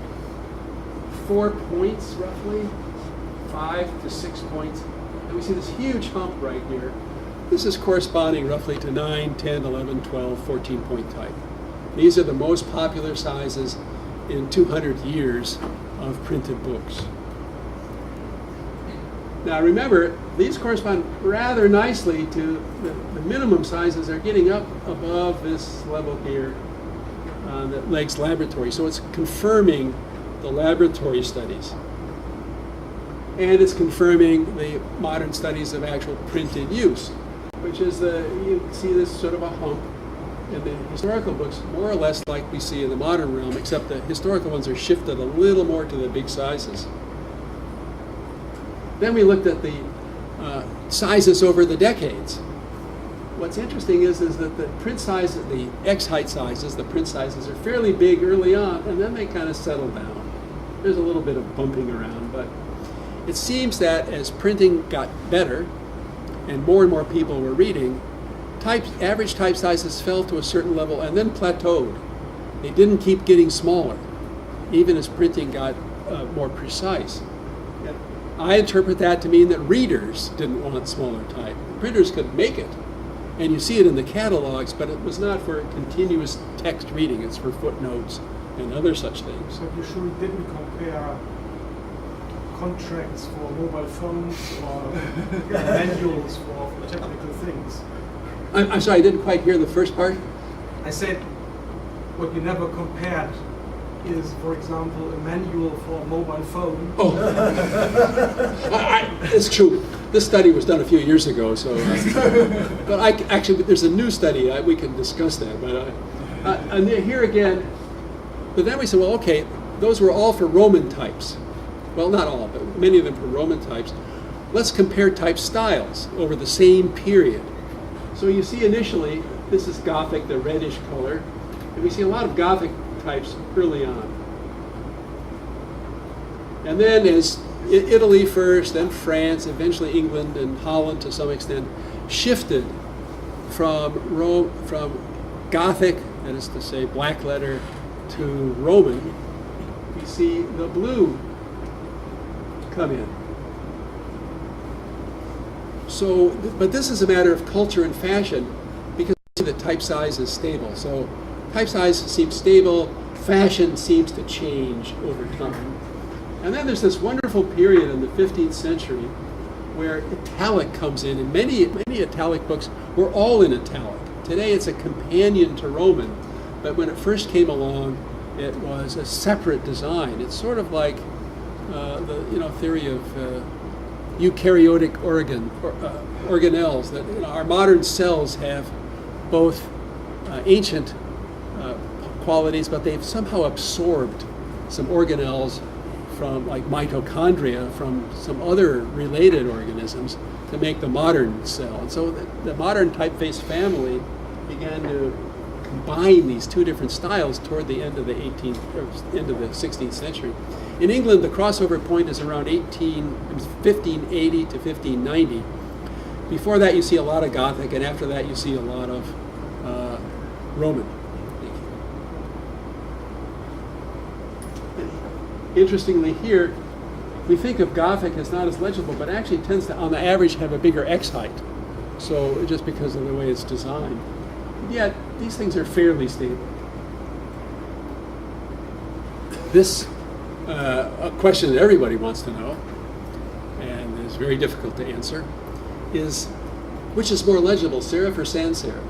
A: 4 points roughly, 5 to 6 points. And we see this huge hump right here. This is corresponding roughly to 9, 10, 11, 12, 14 point type. These are the most popular sizes in 200 years of printed books. Now remember, these correspond rather nicely to the minimum sizes are getting up above this level here on the Legs laboratory. So it's confirming the laboratory studies. And it's confirming the modern studies of actual printed use, which is you see this sort of a hump in the historical books, more or less like we see in the modern realm, except the historical ones are shifted a little more to the big sizes. Then we looked at the sizes over the decades. what's interesting is that the print size, the X height sizes, the print sizes are fairly big early on, and then they kind of settle down. There's a little bit of bumping around, but it seems that as printing got better and more people were reading, average type sizes fell to a certain level and then plateaued. They didn't keep getting smaller, even as printing got more precise. And I interpret that to mean that readers didn't want smaller type. Printers could make it, and you see it in the catalogs, but it was not for continuous text reading. It's for footnotes and other such things.
E: So you sure didn't compare contracts for mobile phones or manuals for technical things?
A: I'm sorry, I didn't quite hear the first part.
E: I said what you never compared is, for example, a manual for a mobile phone.
A: Oh, it's true. This study was done a few years ago, so. But actually, there's a new study. We can discuss that. But and here again, but then we said, well, okay, those were all for Roman types. Well, not all, but many of them for Roman types. Let's compare type styles over the same period. So you see initially, this is Gothic, the reddish color, and we see a lot of Gothic types early on. And then as Italy first, then France, eventually England and Holland to some extent, shifted from Gothic, that is to say black letter, to Roman, we see the blue come in. So, but this is a matter of culture and fashion, because the type size is stable. So type size seems stable, fashion seems to change over time. And then there's this wonderful period in the 15th century where italic comes in, and many italic books were all in italic. Today it's a companion to Roman, but when it first came along, it was a separate design. It's sort of like the theory of eukaryotic organelles, that our modern cells have both ancient qualities, but they've somehow absorbed some organelles from, like mitochondria, from some other related organisms to make the modern cell. And so the modern typeface family began to combine these two different styles toward the end of the 16th century. In England, the crossover point is around 1580 to 1590. Before that, you see a lot of Gothic, and after that, you see a lot of Roman. Interestingly here, we think of Gothic as not as legible, but actually tends to, on the average, have a bigger X height. So just because of the way it's designed. Yet, these things are fairly stable. This, a question that everybody wants to know, and is very difficult to answer, is which is more legible, serif or sans serif?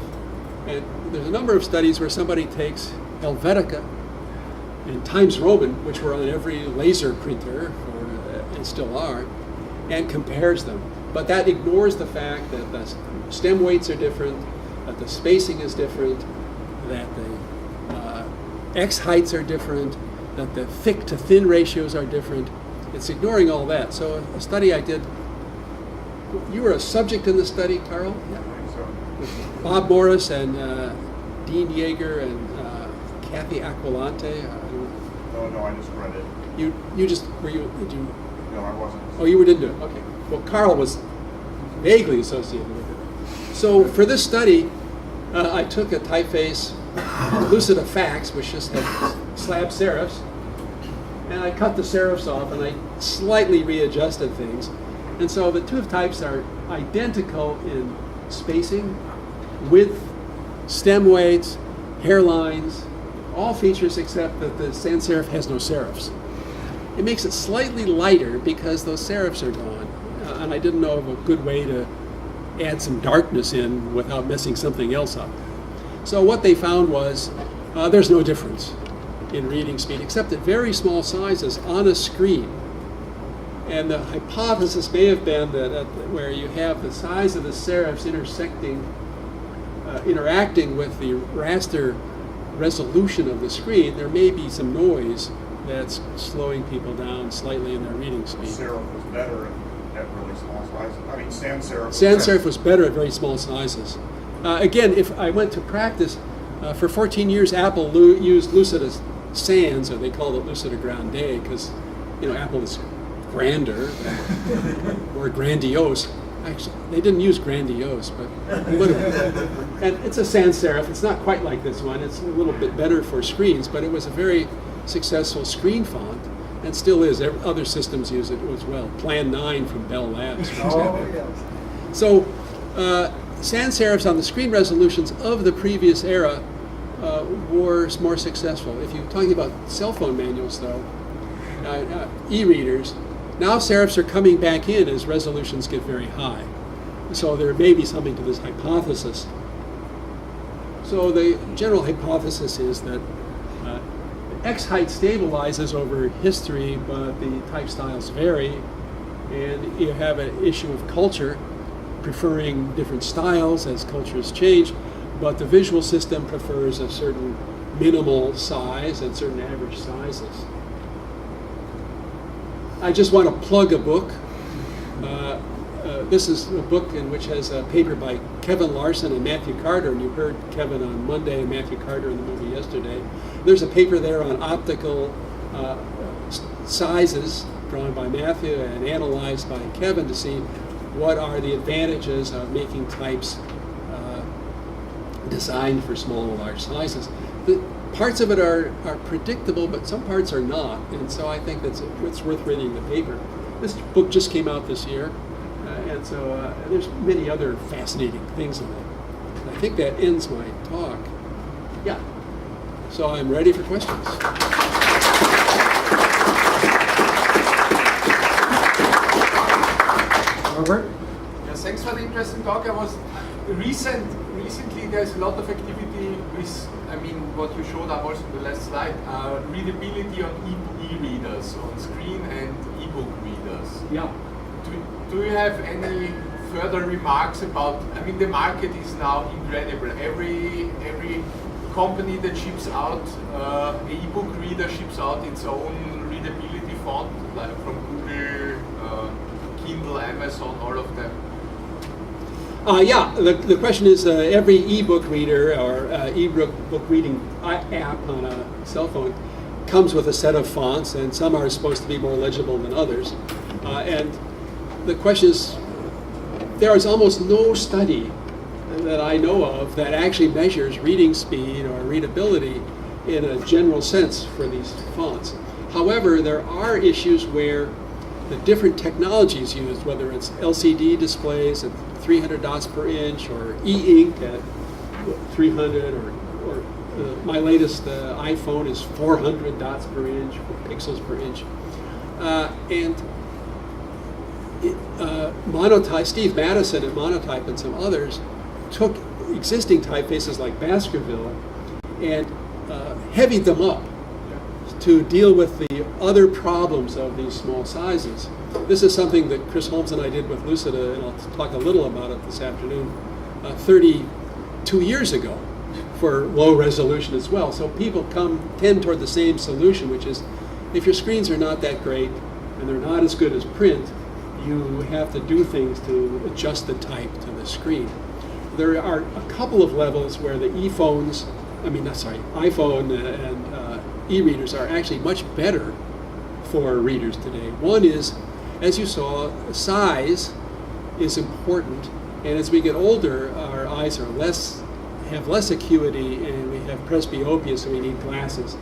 A: And there's a number of studies where somebody takes Helvetica and Times Roman, which were on every laser printer, and still are, and compares them. But that ignores the fact that the stem weights are different, that the spacing is different, that the X heights are different, that the thick to thin ratios are different. It's ignoring all that. So a study I did, you were a subject in the study, Carl? Yeah. With Bob Morris and Dean Yeager and Kathy Aquilante.
F: No, I just read it.
A: You just, were you, did you?
F: No, I wasn't.
A: Oh, you didn't do it, okay. Well, Carl was vaguely associated with it. So for this study, I took a typeface, Lucida Fax, which just had slab serifs, and I cut the serifs off and I slightly readjusted things. And so the two types are identical in spacing, width, stem weights, hairlines, all features except that the sans serif has no serifs. It makes it slightly lighter because those serifs are gone. And I didn't know of a good way to add some darkness in without messing something else up. So what they found was there's no difference in reading speed except at very small sizes on a screen. And the hypothesis may have been that where you have the size of the serifs interacting with the raster resolution of the screen, there may be some noise that's slowing people down slightly in their reading speed.
F: Serif was better at really small sizes. I mean, sans serif.
A: Sans serif was better at very small sizes. Again, if I went to practice, for 14 years Apple used Lucida Sans, or they called it Lucida Grande, because Apple is grander or grandiose. Actually, they didn't use grandiose, but and it's a sans serif. It's not quite like this one. It's a little bit better for screens, but it was a very successful screen font, and still is. Other systems use it as well. Plan 9 from Bell Labs, for example.
B: Oh, yes.
A: So, sans serifs on the screen resolutions of the previous era were more successful. If you're talking about cell phone manuals, though, e-readers, now serifs are coming back in as resolutions get very high. So there may be something to this hypothesis. So the general hypothesis is that X height stabilizes over history, but the type styles vary, and you have an issue of culture preferring different styles as cultures change, but the visual system prefers a certain minimal size and certain average sizes. I just want to plug a book. This is a book in which has a paper by Kevin Larson and Matthew Carter, and you heard Kevin on Monday and Matthew Carter in the movie yesterday. There's a paper there on optical sizes drawn by Matthew and analyzed by Kevin to see what are the advantages of making types designed for small and large sizes. Parts of it are predictable, but some parts are not, and so I think it's worth reading the paper. This book just came out this year, and so there's many other fascinating things in it. And I think that ends my talk. Yeah, so I'm ready for questions.
B: Robert?
G: Yeah, thanks for the interesting talk. Recently there's a lot of activity with, what you showed up also in the last slide, readability on e-readers, on screen and e-book readers.
A: Yeah.
G: Do you have any further remarks about, the market is now incredible. Every company that ships out an e-book reader ships out its own readability font, like from Google, Kindle, Amazon, all of them.
A: Yeah, the question is every e-book reader or e-book reading app on a cell phone comes with a set of fonts, and some are supposed to be more legible than others. And the question is, there is almost no study that I know of that actually measures reading speed or readability in a general sense for these fonts. However, there are issues where the different technologies used, whether it's LCD displays at 300 dots per inch or e-ink at 300, or my latest iPhone is 400 dots per inch, pixels per inch. And Monotype, Steve Madison at Monotype and some others took existing typefaces like Baskerville and heavied them up to deal with the other problems of these small sizes. This is something that Chris Holmes and I did with Lucida, and I'll talk a little about it this afternoon, 32 years ago for low resolution as well. So people tend toward the same solution, which is if your screens are not that great and they're not as good as print, you have to do things to adjust the type to the screen. There are a couple of levels where the iPhone and e-readers are actually much better for readers today. One is, as you saw, size is important, and as we get older, our eyes are have less acuity, and we have presbyopia, so we need glasses.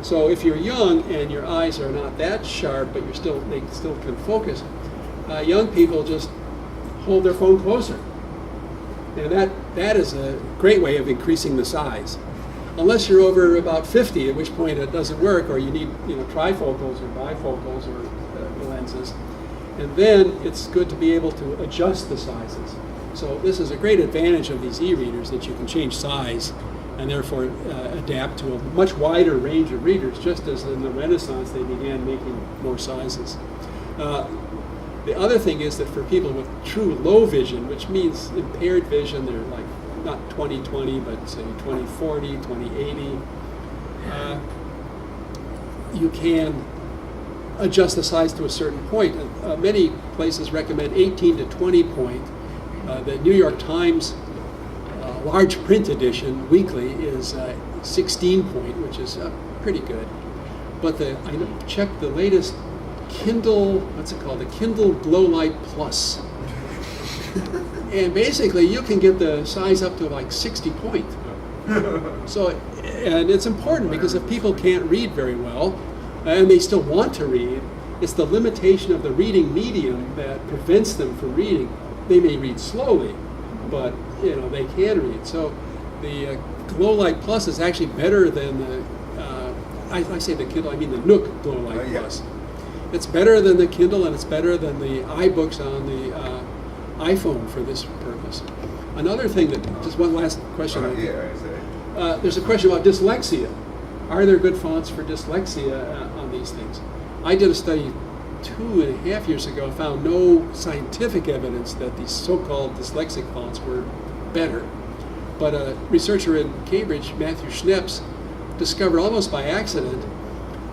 A: So if you're young and your eyes are not that sharp, but they still can focus, young people just hold their phone closer, and that is a great way of increasing the size. Unless you're over about 50, at which point it doesn't work, or you need trifocals or bifocals or lenses. And then it's good to be able to adjust the sizes. So this is a great advantage of these e-readers, that you can change size and therefore adapt to a much wider range of readers, just as in the Renaissance they began making more sizes. The other thing is that for people with true low vision, which means impaired vision, they're like not 20/20, but say 20/40, 20/80, you can adjust the size to a certain point. Many places recommend 18 to 20 point. The New York Times a large print edition, weekly, is 16 point, which is pretty good. But I checked the latest Kindle, what's it called? The Kindle Glow Light Plus. And basically, you can get the size up to like 60 point. So, and it's important because if people can't read very well, and they still want to read, it's the limitation of the reading medium that prevents them from reading. They may read slowly, but they can read. So the Glow Light Plus is actually better than the, I say the Kindle, I mean the Nook Glow Light Plus. It's better than the Kindle, and it's better than the iBooks on the iPhone for this purpose. Another thing that, just one last question. There's a question about dyslexia. Are there good fonts for dyslexia on these things? I did a study 2.5 years ago, found no scientific evidence that these so-called dyslexic fonts were better. But a researcher in Cambridge, Matthew Schneps, discovered almost by accident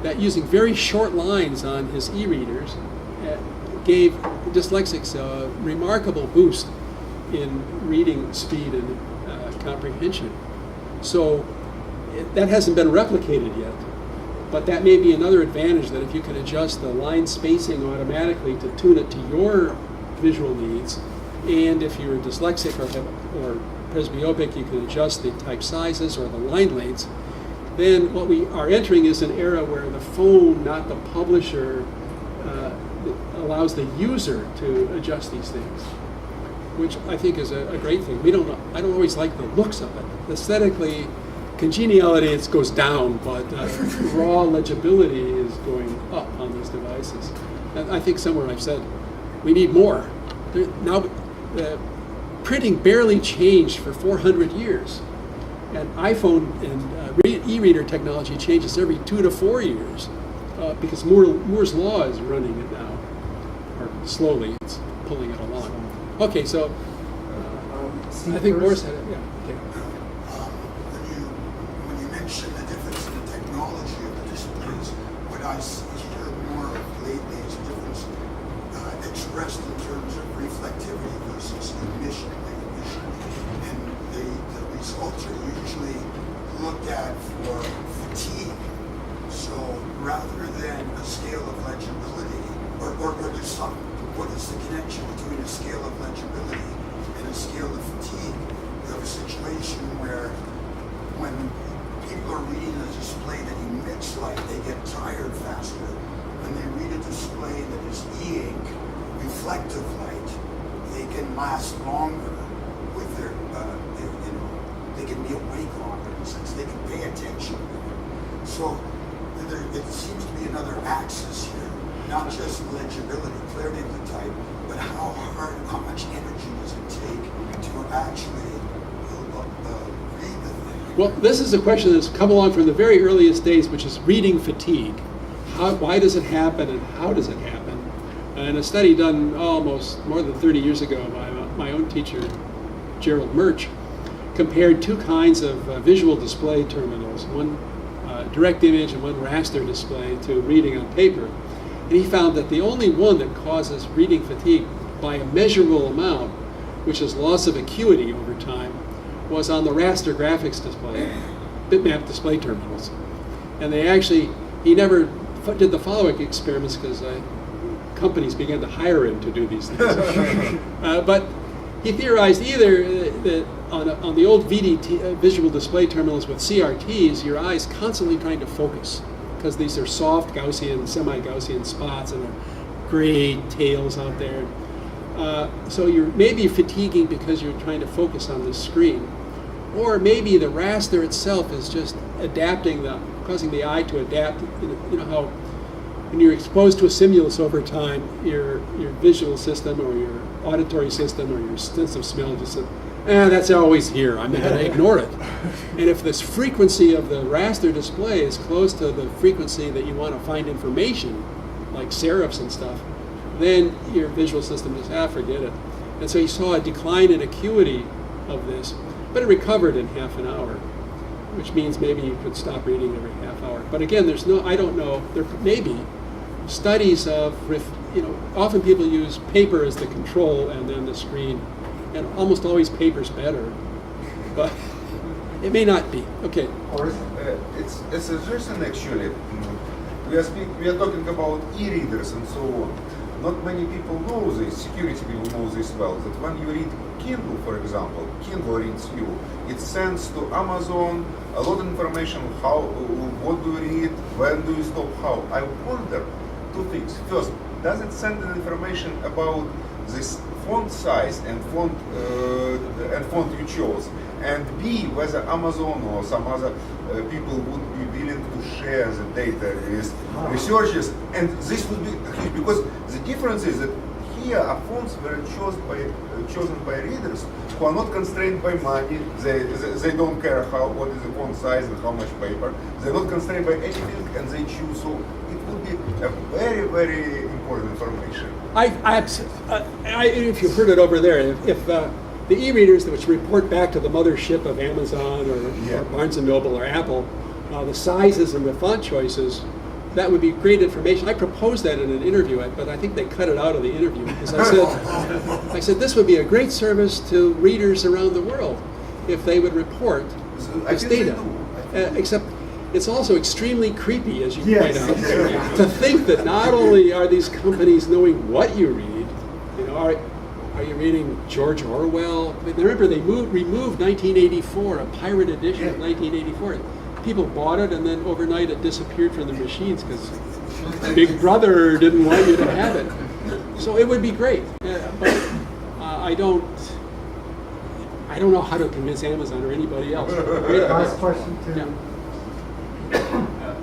A: that using very short lines on his e-readers gave dyslexics a remarkable boost in reading speed and comprehension. So that hasn't been replicated yet, but that may be another advantage, that if you can adjust the line spacing automatically to tune it to your visual needs, and if you're dyslexic or presbyopic, you can adjust the type sizes or the line lengths, then what we are entering is an era where the phone, not the publisher, allows the user to adjust these things, which I think is a great thing. I don't always like the looks of it. Aesthetically, congeniality goes down, but raw legibility is going up on these devices. And I think somewhere I've said we need more. Now, printing barely changed for 400 years, and iPhone and e-reader technology changes every 2 to 4 years because Moore's law is running it now, or slowly it's pulling it along. Okay, so I think Moore's had it. Yeah. Okay.
H: When you mention the difference in the technology of the displays, what I hear more of lately is a difference expressed in terms of reflectivity versus emission. And the results are usually looked at for fatigue. So rather than a scale of legibility, or there's some, what is the connection between a scale of legibility and a scale of fatigue? You have a situation where when people are reading a display that emits light, they get tired faster. When they read a display that is e-ink, reflective light, they can last longer with their, they can be awake longer in a sense. They can pay attention more. So it seems to be another axis here, not just legibility, clarity of the type, but how much energy does it take to actually read the thing?
A: Well, this is a question that's come along from the very earliest days, which is reading fatigue. Why does it happen, and how does it happen? And a study done almost more than 30 years ago by my own teacher, Gerald Murch, compared two kinds of visual display terminals, one direct image and one raster display, to reading on paper. And he found that the only one that causes reading fatigue by a measurable amount, which is loss of acuity over time, was on the raster graphics display, bitmap display terminals. And he never did the follow-up experiments because companies began to hire him to do these things. But he theorized either that on the old VDT, visual display terminals with CRTs, your eye's constantly trying to focus because these are soft Gaussian, semi-Gaussian spots and they're gray tails out there. So you're maybe fatiguing because you're trying to focus on the screen. Or maybe the raster itself is just causing the eye to adapt. You know how when you're exposed to a stimulus over time, your visual system or your auditory system or your sense of smell just says, that's always here, I'm going to ignore it. And if this frequency of the raster display is close to the frequency that you want to find information, like serifs and stuff, then your visual system just, forget it. And so you saw a decline in acuity of this, but it recovered in half an hour, which means maybe you could stop reading every half hour. But again, I don't know, there may be studies of, often people use paper as the control and then the screen, and almost always paper's better. but it may not be. Okay.
B: Or is
D: It's a suggestion actually. We are talking about e-readers and so on. Not many people know this, security people know this well, that when you read Kindle, for example, Kindle reads you. It sends to Amazon a lot of information, how, what do you read, when do you stop, how. I wonder two things. First, does it send an information about this font size and font you chose? And B, whether Amazon or some other people would be willing to share the data with researchers, and this would be huge, because the difference is that here are fonts were chosen by readers who are not constrained by money. They don't care what is the font size and how much paper. They're not constrained by anything, and they choose. So it would be a very, very important information.
A: If you heard it over there, if the e-readers which report back to the mothership of Amazon or Barnes & Noble or Apple, the sizes and the font choices, that would be great information. I proposed that in an interview, but I think they cut it out of the interview because I said this would be a great service to readers around the world if they would report this data. Except it's also extremely creepy, as you point out, to think that not only are these companies knowing what you read, are you reading George Orwell? Remember, they removed 1984, a pirate edition of 1984. People bought it, and then overnight it disappeared from the machines because Big Brother didn't want you to have it. So it would be great, but I don't know how to convince Amazon or anybody else.
B: last question to
A: Yeah.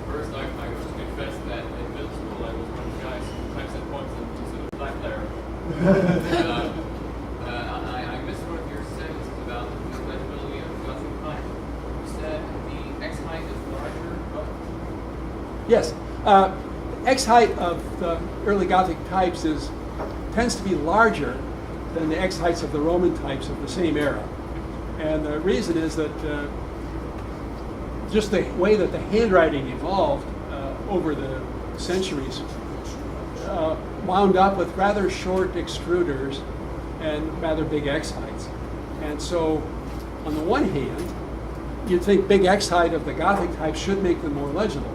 I: First, I must confess that in middle school I was one of the guys who types in points into the black letter. I missed one of your sentences about the legibility of Gothic type. You said the X height is larger.
A: Yes. X height of the early Gothic types tends to be larger than the X heights of the Roman types of the same era. And the reason is that just the way that the handwriting evolved over the centuries wound up with rather short extruders and rather big X heights. And so, on the one hand, you'd think big X height of the Gothic type should make them more legible.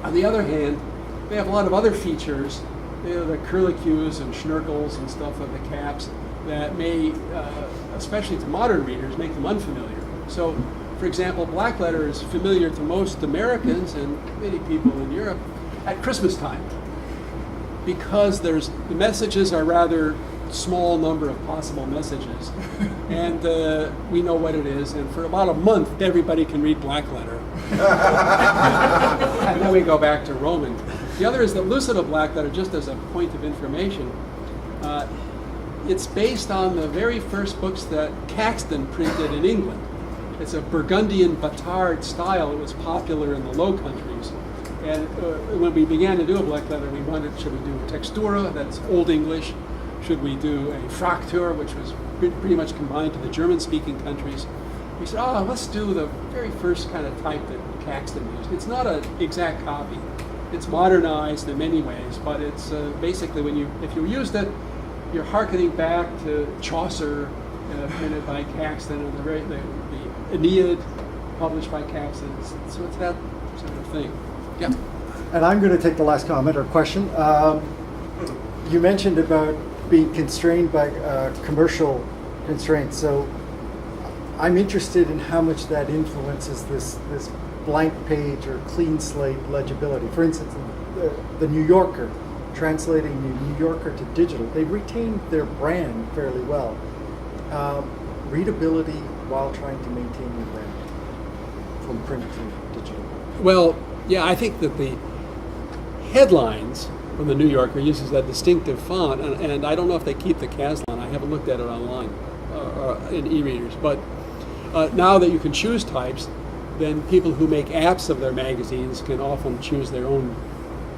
A: On the other hand, they have a lot of other features, the curlicues and schnurkles and stuff of the caps that may, especially to modern readers, make them unfamiliar. So, for example, black letter is familiar to most Americans and many people in Europe at Christmas time, because the messages are rather small number of possible messages, and we know what it is, and for about a month everybody can read black letter. And then we go back to Roman. The other is that Lucida black letter, just as a point of information, it's based on the very first books that Caxton printed in England. It's a Burgundian Batard style. It was popular in the Low Countries. And when we began to do a black letter, we wondered, should we do a textura, that's Old English? Should we do a Fraktur, which was pretty much combined to the German-speaking countries? We said, let's do the very first kind of type that Caxton used. It's not an exact copy. It's modernized in many ways, but it's basically if you used it, you're hearkening back to Chaucer, printed by Caxton, and the Aeneid, published by Caxton. So it's that sort of thing. Yeah.
B: And I'm going to take the last comment or question. You mentioned about being constrained by commercial constraints. So I'm interested in how much that influences this blank page or clean slate legibility. For instance, the New Yorker, translating the New Yorker to digital, they retained their brand fairly well. Readability while trying to maintain your brand from print to digital.
A: Well, yeah, I think that the headlines from the New Yorker uses that distinctive font, and I don't know if they keep the Caslon. I haven't looked at it online or in e-readers, but now that you can choose types, then people who make apps of their magazines can often choose their own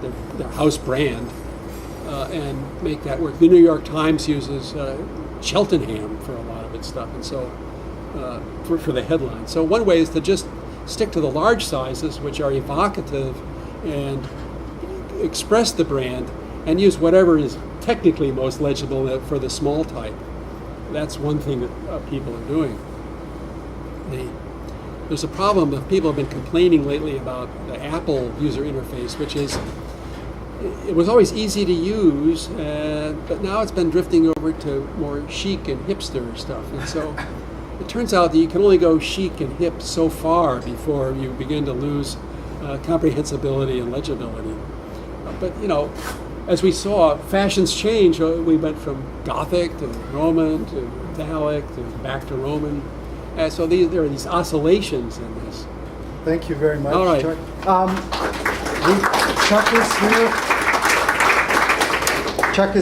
A: their house brand and make that work. The New York Times uses Cheltenham for a lot of its stuff, and so for the headlines. So one way is to just stick to the large sizes, which are evocative and express the brand, and use whatever is technically most legible for the small type. That's one thing that people are doing. there's a problem that people have been complaining lately about the Apple user interface, which is it was always easy to use, but now it's been drifting over to more chic and hipster stuff. And so it turns out that you can only go chic and hip so far before you begin to lose comprehensibility and legibility. But you know, as we saw, fashions change. We went from Gothic to Roman to Italic to back to Roman. So there are these oscillations in this.
B: Thank you very much,
A: All right.
B: Chuck. Chuck is here. Chuck is